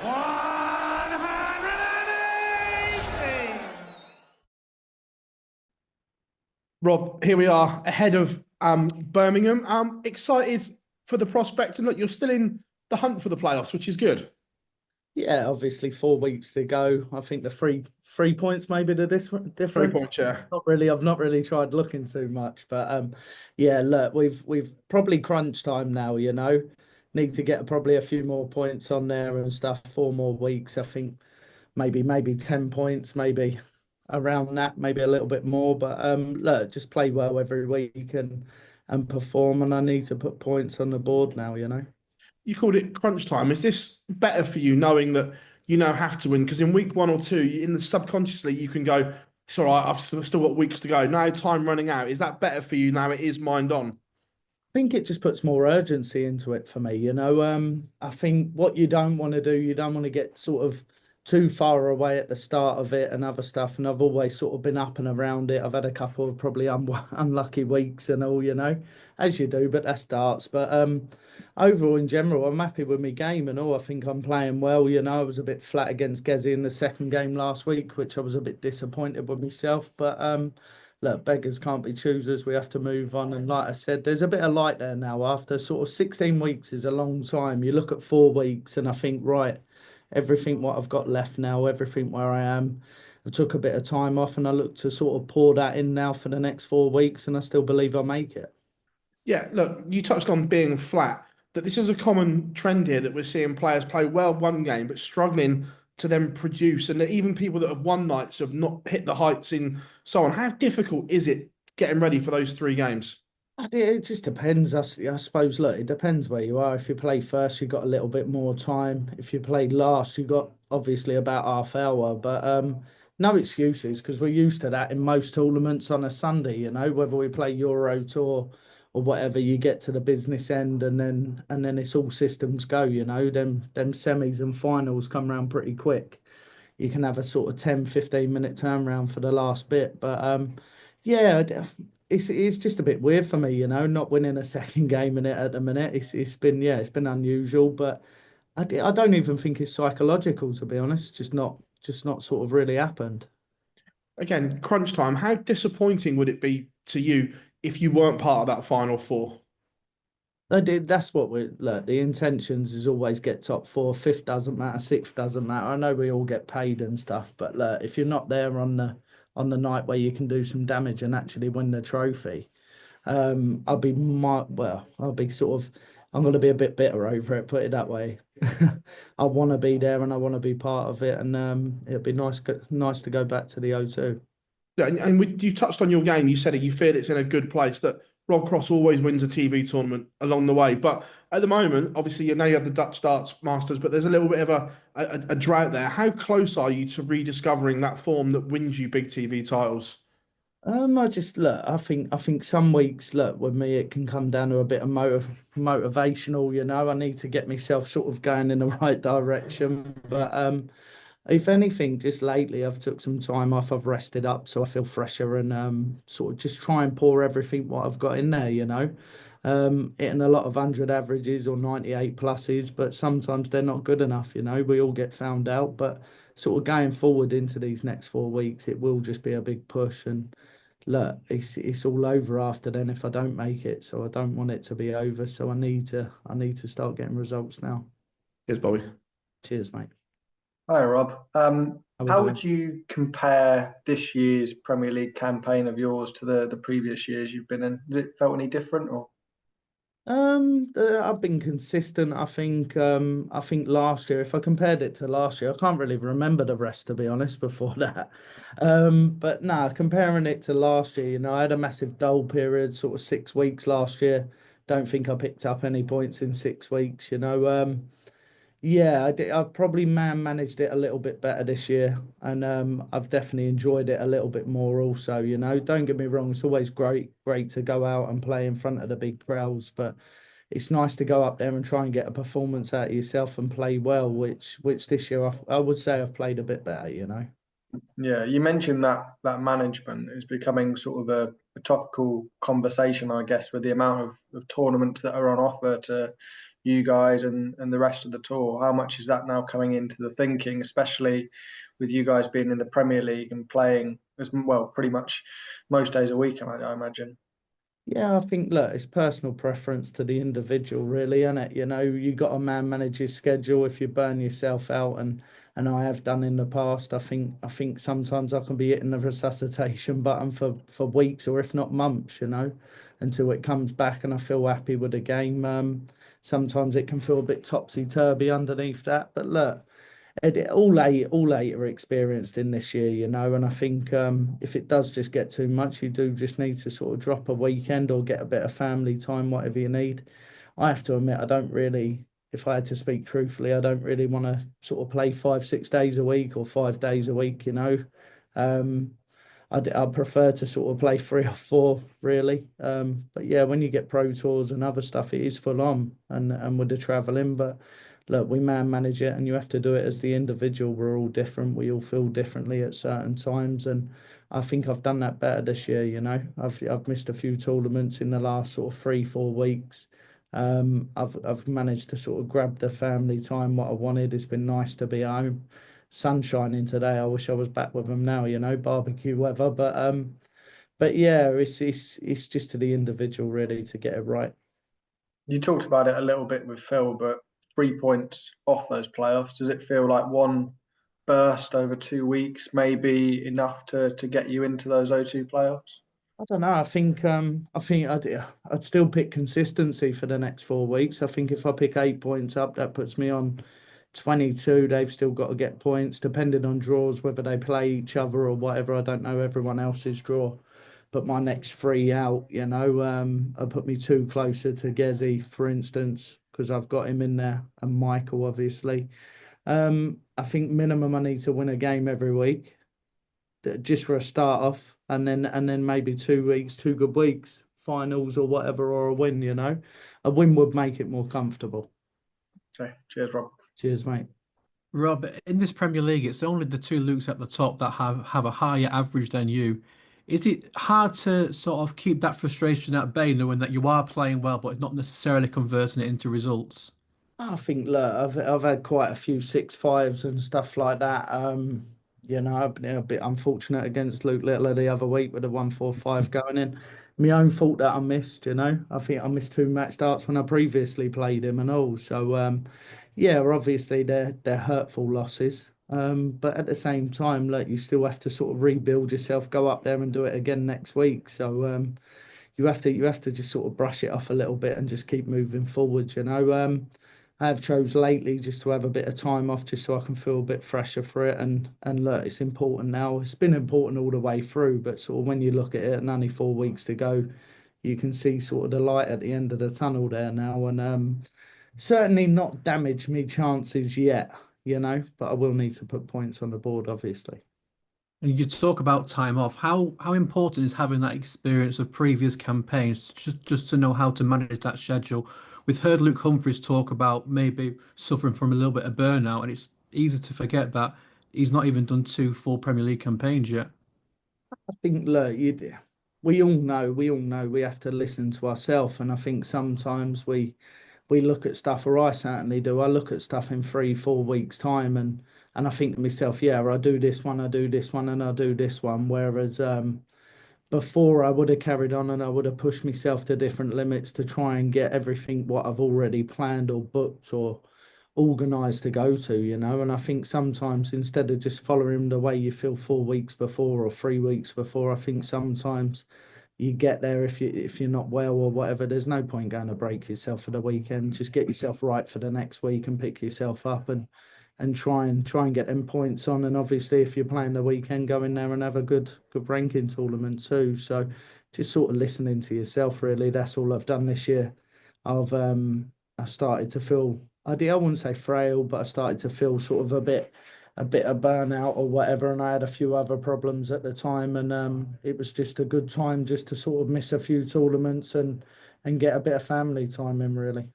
180. Rob, here we are ahead of Birmingham. Excited for the prospect, and look, you're still in the hunt for the playoffs, which is good. Yeah, obviously 4 weeks to go. I think the three points maybe the Three difference. points, yeah. Not really. I've not really tried looking too much, but yeah. Look, we've probably crunch time now. Need to get probably a few more points on there and stuff. 4 more weeks. I think maybe 10 points, maybe around that, maybe a little bit more. But look, just play well every week and perform. And I need to put points on the board now. You called it crunch time. Is this better for you knowing that you now have to win? Because in week one or two, in the subconsciously, you can go, it's all right, I've still got weeks to go. Now time running out. Is that better for you now? It is mind on. Think it just puts more urgency into it for me. I think what you don't want to do, you don't want to get sort of too far away at the start of it and other stuff. And I've always sort of been up and around it. I've had a couple of probably unlucky weeks and all, as you do, but that starts. But overall, in general, I'm happy with my game and all. I think I'm playing well. I was a bit flat against Gezi in the second game last week, which I was a bit disappointed with myself. But look, beggars can't be choosers. We have to move on. And like I said, there's a bit of light there now. After sort of 16 weeks is a long time. You look at 4 weeks and I think, right, everything what I've got left now, everything where I am. I took a bit of time off and I look to sort of pour that in now for the next 4 weeks and I still believe I'll make it. Yeah, look, you touched on being flat. That this is a common trend here that we're seeing players play well one game but struggling to then produce, and that even people that have won nights have not hit the heights in so on. How difficult is it getting ready for those three games? It just depends. I suppose, look, it depends where you are. If you play first, you've got a little bit more time. If you played last, you've got obviously about half hour. But no excuses because we're used to that in most tournaments on a Sunday, whether we play Euro Tour or whatever, you get to the business end and then it's all systems go. Them semis and finals come around pretty quick. You can have a sort of 10-15 minute turnaround for the last bit. But yeah, it's just a bit weird for me, not winning a second game in it at the minute. It's been unusual, but I don't even think it's psychological to be honest. Just not sort of really happened. Again, crunch time. How disappointing would it be to you if you weren't part of that final four? I did. That's what we look. The intentions is always get top four. Fifth doesn't matter. Sixth doesn't matter. I know we all get paid and stuff, but look, if you're not there on the night where you can do some damage and actually win the trophy, I'll be sort of, I'm going to be a bit bitter over it, put it that way. I want to be there and I want to be part of it, and it'd be nice to go back to the O2. Yeah, you touched on your game. You said it. You feel it's in a good place. That Rob Cross always wins a TV tournament along the way. But at the moment, obviously, you know you have the Dutch Darts Masters, but there's a little bit of a drought there. How close are you to rediscovering that form that wins you big TV titles? I just look. I think some weeks, look, with me, it can come down to a bit of motivational. I need to get myself sort of going in the right direction. But if anything, just lately, I've took some time off. I've rested up, so I feel fresher and sort of just try and pour everything what I've got in there. Hitting a lot of 100 averages or 98 pluses, but sometimes they're not good enough. We all get found out, but sort of going forward into these next 4 weeks, it will just be a big push. And look, it's all over after then if I don't make it. So I don't want it to be over. So I need to start getting results now. Yes, Bobby. Cheers, mate. Hi, Rob. How we How doing? would you compare this year's Premier League campaign of yours to the previous years you've been in? Has it felt any different or? I've been consistent. I think last year, if I compared it to last year, I can't really remember the rest to be honest before that. But nah, comparing it to last year, I had a massive dull period, sort of 6 weeks last year. Don't think I picked up any points in 6 weeks. Yeah, I did. I've probably managed it a little bit better this year, and I've definitely enjoyed it a little bit more. Also, don't get me wrong, it's always great to go out and play in front of the big crowds, but it's nice to go up there and try and get a performance out of yourself and play well. Which this year I would say I've played a bit better. Yeah, you mentioned that management is becoming sort of a topical conversation, I guess, with the amount of tournaments that are on offer to you guys and the rest of the tour? How much is that now coming into the thinking, especially with you guys being in the Premier League and playing as well pretty much most days a week, I imagine. Yeah, I think look, it's personal preference to the individual, really, isn't it? You know, you got a man manage your schedule. If you burn yourself out, and I have done in the past, I think sometimes I can be hitting the resuscitation button for weeks or if not months, you know, until it comes back and I feel happy with the game. Sometimes it can feel a bit topsy-turvy underneath that, but look. All eight are experienced in this year, you know, and I think if it does just get too much, you do just need to sort of drop a weekend or get a bit of family time, whatever you need. I have to admit, I don't really, if I had to speak truthfully, I don't really want to sort of play 5, 6 days a week or 5 days a week, you know. Um, I prefer to sort of play 3 or 4 really. But yeah, when you get pro tours and other stuff, it is full on and with the traveling. But look, we man manage it, and you have to do it as the individual. We're all different. We all feel differently at certain times, and I think I've done that better this year. You know, I've missed a few tournaments in the last sort of 3, 4 weeks. I've managed to sort of grab the family time what I wanted. It's been nice to be home, sun shining today. I wish I was back with them now, you know, barbecue weather. But yeah, it's just to the individual really to get it right. You talked about it a little bit with Phil, but 3 points off those playoffs, does it feel like one burst over 2 weeks may be enough to get you into those O2 playoffs? I don't know. I think I'd still pick consistency for the next 4 weeks. I think if I pick 8 points up, that puts me on 22. They've still got to get points, depending on draws, whether they play each other or whatever. I don't know everyone else's draw. But my next three out, you know, I put me two closer to Gezi, for instance, because I've got him in there, and Michael, obviously. I think minimum I need to win a game every week, just for a start off, and then maybe 2 weeks, 2 good weeks, finals or whatever, or a win. You know, a win would make it more comfortable. Okay, cheers, Rob. Cheers, mate. Rob, in this Premier League, it's only the two Lukes at the top that have a higher average than you. Is it hard to sort of keep that frustration at bay, knowing that you are playing well, but not necessarily converting it into results? I think look, I've had quite a few 6-5s and stuff like that. You know, I've been a bit unfortunate against Luke Littler the other week with a 1-4-5 going in. My own fault that I missed, you know. I think I missed two match starts when I previously played him and all. So yeah, obviously they're hurtful losses. But at the same time, like you still have to sort of rebuild yourself, go up there and do it again next week. So you have to just sort of brush it off a little bit and just keep moving forward, you know. I have chose lately just to have a bit of time off just so I can feel a bit fresher for it, and look, it's important now. It's been important all the way through, but sort of when you look at it and only 4 weeks to go, you can see sort of the light at the end of the tunnel there now, and certainly not damaged me chances yet, you know, but I will need to put points on the board, obviously. And you talk about time off. How important is having that experience of previous campaigns just to know how to manage that schedule? We've heard Luke Humphries talk about maybe suffering from a little bit of burnout, and it's easy to forget that he's not even done two full Premier League campaigns yet. I think, look, we all know we have to listen to ourselves, and I think sometimes we look at stuff, or I certainly do. I look at stuff in 3, 4 weeks' time, and I think to myself, yeah, I do this one, I do this one, and I do this one. Whereas before, I would have carried on and I would have pushed myself to different limits to try and get everything what I've already planned or booked or organized to go to, you know. And I think sometimes instead of just following the way you feel 4 weeks before or 3 weeks before, I think sometimes you get there if you're not well or whatever. There's no point going to break yourself for the weekend. Just get yourself right for the next week and pick yourself up and try and get them points on. And obviously, if you're playing the weekend, go in there and have a good ranking tournament too. So just sort of listening to yourself, really. That's all I've done this year. I started to feel I wouldn't say frail, but I started to feel sort of a bit of burnout or whatever, and I had a few other problems at the time, and it was just a good time just to sort of miss a few tournaments and get a bit of family time in, really.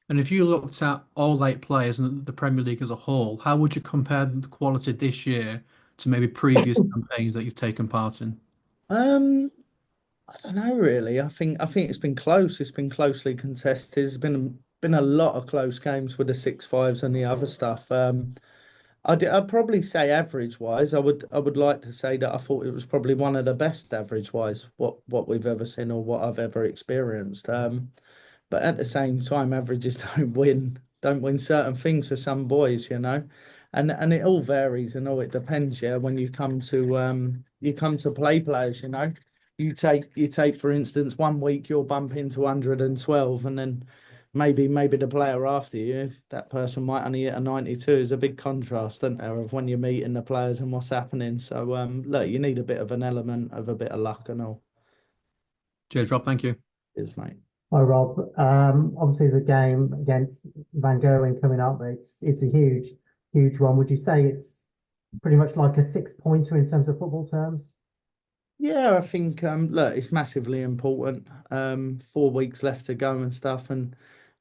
And if you looked at all eight players and the Premier League as a whole, how would you compare the quality this year to maybe previous campaigns that you've taken part in? Um, I don't know really. I think it's been close. It's been closely contested. There's been been a lot of close games with the 6-5s and the other stuff. I'd probably say average wise, I would like to say that I thought it was probably one of the best average wise what we've ever seen or what I've ever experienced. But at the same time, averages don't win certain things for some boys, and it all varies and all it depends. Yeah, when you come to play players, you take for instance 1 week you'll bump into 112, and then maybe the player after you, that person might only hit a 92. Is a big contrast, isn't there, of when you're meeting the players and what's happening. So look, you need a bit of an element of a bit of luck and all. Cheers, Rob. Thank you. Cheers, mate. Hi, Rob. Obviously the game against Van Gerwen coming up, it's a huge one. Would you say it's pretty much like a 6-pointer in terms of football terms? Yeah, I think look, it's massively important. 4 weeks left to go and stuff, and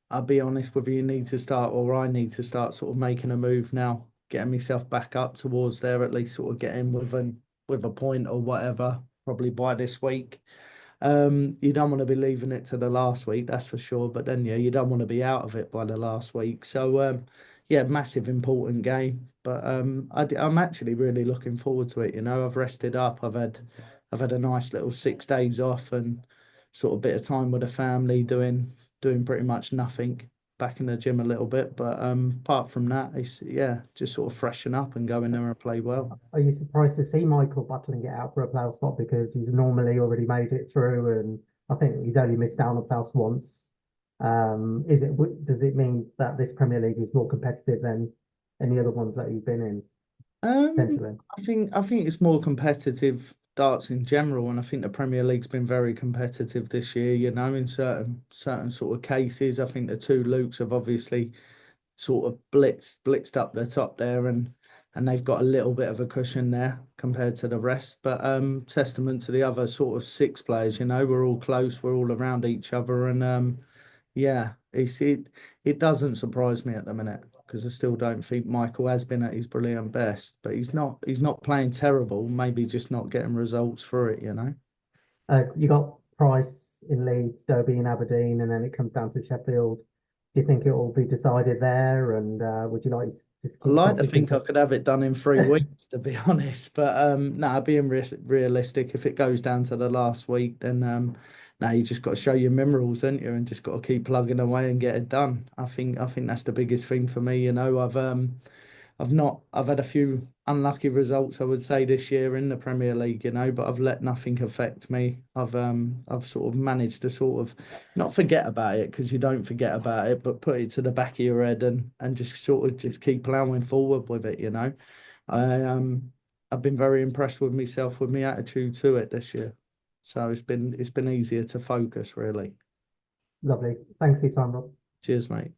I'll be honest with you, need to start, or I need to start sort of making a move now, getting myself back up towards there, at least sort of getting with a point or whatever, probably by this week. You don't want to be leaving it to the last week, that's for sure. But then, yeah, you don't want to be out of it by the last week. So, yeah, massive important game. But I'm actually really looking forward to it. I've rested up. I've had a nice little 6 days off and sort of bit of time with the family, doing pretty much nothing. Back in the gym a little bit, but apart from that, it's just sort of freshen up and go in there and play well. Are you surprised to see Michael battling it out for a playoff spot because he's normally already made it through, and I think he's only missed out on the playoffs once. Does it mean that this Premier League is more competitive than any other ones that you've been in, potentially? I think it's more competitive darts in general, and I think the Premier League's been very competitive this year. In certain sort of cases, I think the two Lukes have obviously sort of blitzed up the top there, and they've got a little bit of a cushion there compared to the rest. But testament to the other sort of 6 players. We're all close, we're all around each other, and yeah, it doesn't surprise me at the minute because I still don't think Michael has been at his brilliant best, but he's not playing terrible, maybe just not getting results for it. You got Price in Leeds, Derby in Aberdeen, and then it comes down to Sheffield. Do you think it will be decided there? And would you like to I keep like to something? think I could have it done in 3 weeks, to be honest. But no, being realistic, if it goes down to the last week, then now you just got to show your minerals, haven't you, and just got to keep plugging away and get it done. I think that's the biggest thing for me. I've had a few unlucky results, I would say, this year in the Premier League, but I've let nothing affect me. I've sort of managed to sort of not forget about it, because you don't forget about it, but put it to the back of your head and just sort of just keep plowing forward with it. I've been very impressed with myself, with my attitude to it this year. So it's been easier to focus, really. Lovely. Thanks for your time, Rob. Cheers, mate.